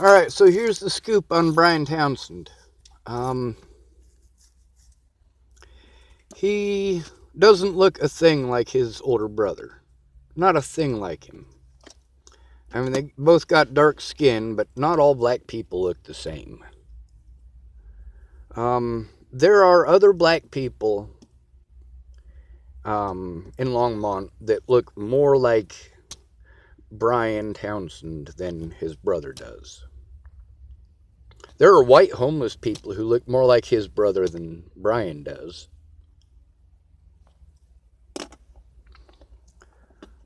Alright, so here's the scoop on Bryan Townsend. He doesn't look a thing like his older brother. Not a thing like him. I mean, they both got dark skin, but not all black people look the same. There are other black people in Longmont that look more like Bryan Townsend than his brother does. There are white homeless people who look more like his brother than Bryan does.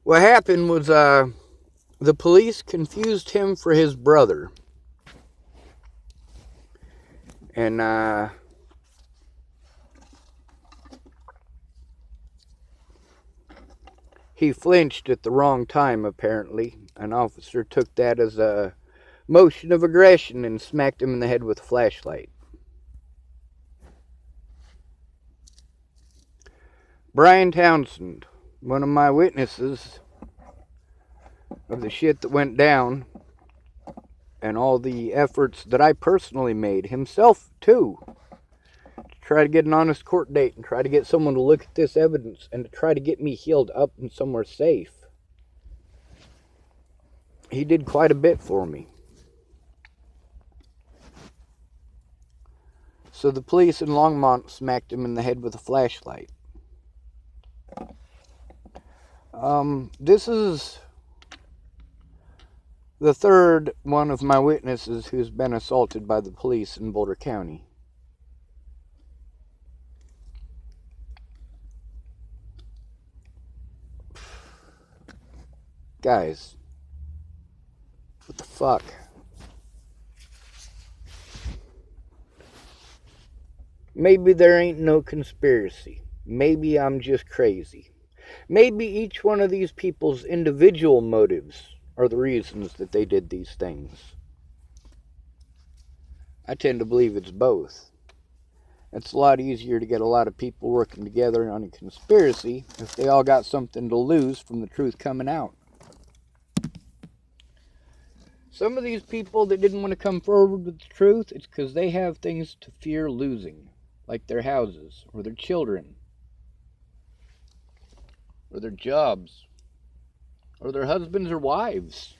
What happened was the police confused him for his brother. And he flinched at the wrong time, apparently. An officer took that as a motion of aggression and smacked him in the head with a flashlight. Bryan Townsend, one of my witnesses of the shit that went down and all the efforts that I personally made, himself too, to try to get an honest court date and try to get someone to look at this evidence and to try to get me healed up and somewhere safe. He did quite a bit for me. So the police in Longmont smacked him in the head with a flashlight. This is the third one of my witnesses who's been assaulted by the police in Boulder County. Guys, what the fuck? Maybe there ain't no conspiracy. Maybe I'm just crazy. Maybe each one of these people's individual motives are the reasons that they did these things. I tend to believe it's both. It's a lot easier to get a lot of people working together on a conspiracy if they all got something to lose from the truth coming out. Some of these people that didn't want to come forward with the truth, it's because they have things to fear losing, like their houses, or their children, or their jobs, or their husbands or wives.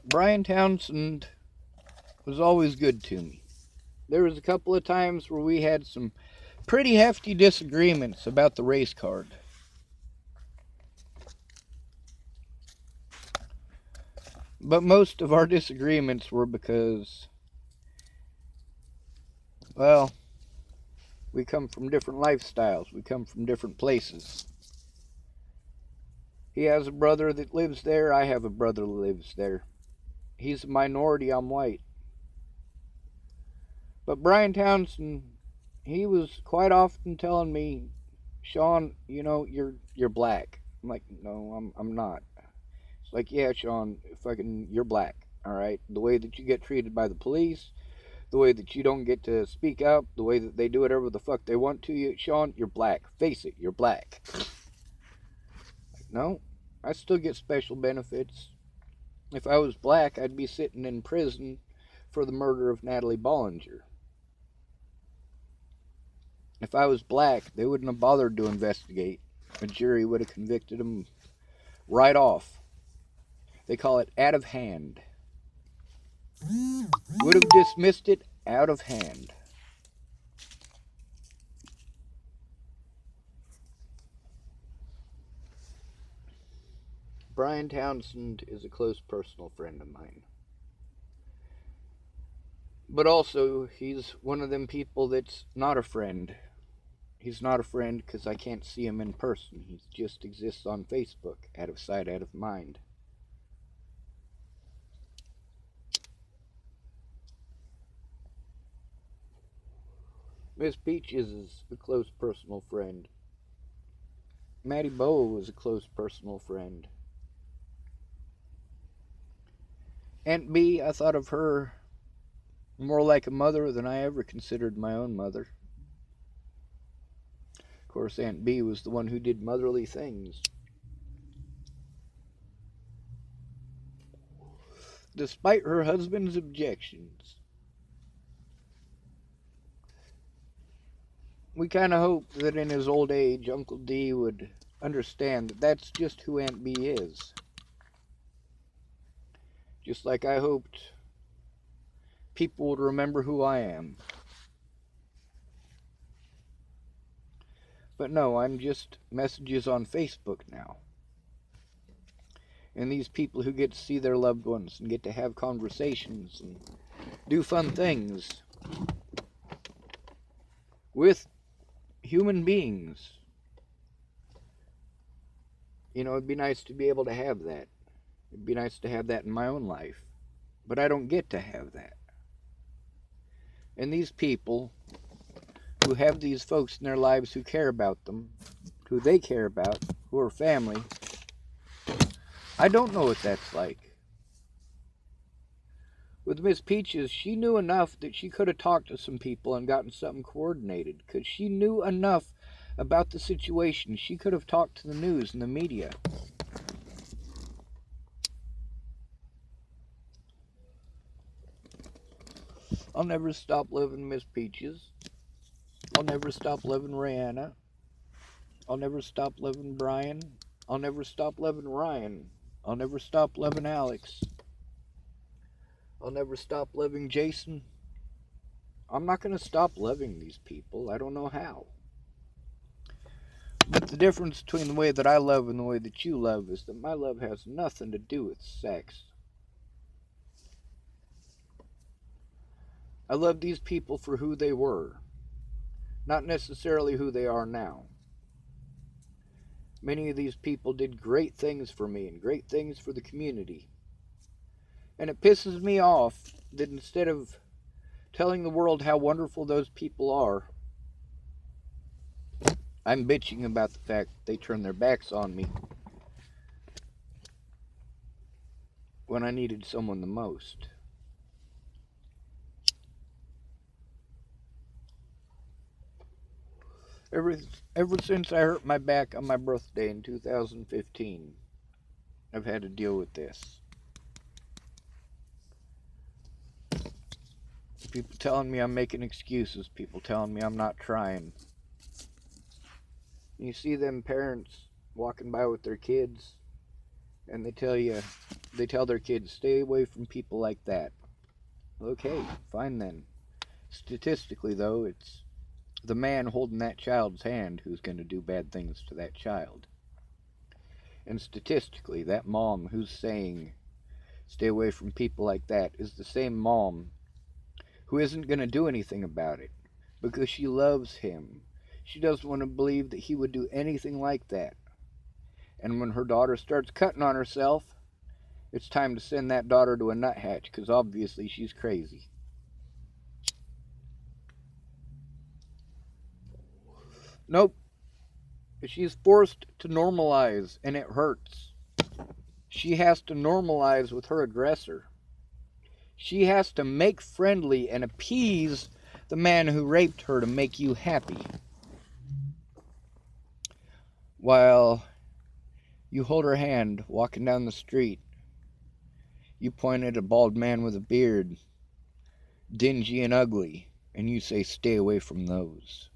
Bryan Townsend was always good to me. There was a couple of times where we had some pretty hefty disagreements about the race card. But most of our disagreements were because, well, we come from different lifestyles. We come from different places. He has a brother that lives there. I have a brother that lives there. He's a minority. I'm white. But Bryan Townsend, he was quite often telling me, Sean, you know, you're black. I'm like, no, I'm not. It's like, yeah, Sean, you're black. All right. The way that you get treated by the police, the way that you don't get to speak up, the way that they do whatever the fuck they want to you, Sean, you're black. Face it, you're black. No, I still get special benefits. If I was black, I'd be sitting in prison for the murder of Natalie Bollinger. If I was black, they wouldn't have bothered to investigate. A jury would have convicted him right off. They call it out of hand. Would have dismissed it out of hand. Bryan Townsend is a close personal friend of mine. But also, he's one of them people that's not a friend. He's not a friend because I can't see him in person. He just exists on Facebook, out of sight, out of mind. Miss Peaches is a close personal friend. Maddie Bowe is a close personal friend. Aunt B, I thought of her more like a mother than I ever considered my own mother. Of course, Aunt B was the one who did motherly things. despite her husband's objections. We kind of hoped that in his old age, Uncle D would understand that that's just who Aunt B is. Just like I hoped people would remember who I am. But no, I'm just messages on Facebook now. And these people who get to see their loved ones and get to have conversations and do fun things with human beings. You know, it'd be nice to be able to have that. It'd be nice to have that in my own life. But I don't get to have that. And these people who have these folks in their lives who care about them, who they care about, who are family, I don't know what that's like. With Miss Peaches, she knew enough that she could have talked to some people and gotten something coordinated, because she knew enough about the situation. She could have talked to the news and the media. I'll never stop loving Miss Peaches. I'll never stop loving Rihanna. I'll never stop loving Brian. I'll never stop loving Ryan. I'll never stop loving Alex. I'll never stop loving Jason. I'm not going to stop loving these people. I don't know how. But the difference between the way that I love and the way that you love is that my love has nothing to do with sex. I love these people for who they were, not necessarily who they are now. Many of these people did great things for me and great things for the community. And it pisses me off that instead of telling the world how wonderful those people are, I'm bitching about the fact that they turn their backs on me when I needed someone the most. Ever since I hurt my back on my birthday in 2015, I've had to deal with this. People telling me I'm making excuses. People telling me I'm not trying. You see them parents walking by with their kids, and they tell their kids, stay away from people like that. Okay, fine then. Statistically, though, it's the man holding that child's hand who's going to do bad things to that child. And statistically, that mom who's saying, stay away from people like that, is the same mom who isn't going to do anything about it because she loves him. She doesn't want to believe that he would do anything like that. And when her daughter starts cutting on herself, it's time to send that daughter to a nuthatch because obviously she's crazy. Nope. She's forced to normalize, and it hurts. She has to normalize with her aggressor. She has to make friendly and appease the man who raped her to make you happy. While you hold her hand walking down the street, you point at a bald man with a beard, dingy and ugly, and you say, stay away from those.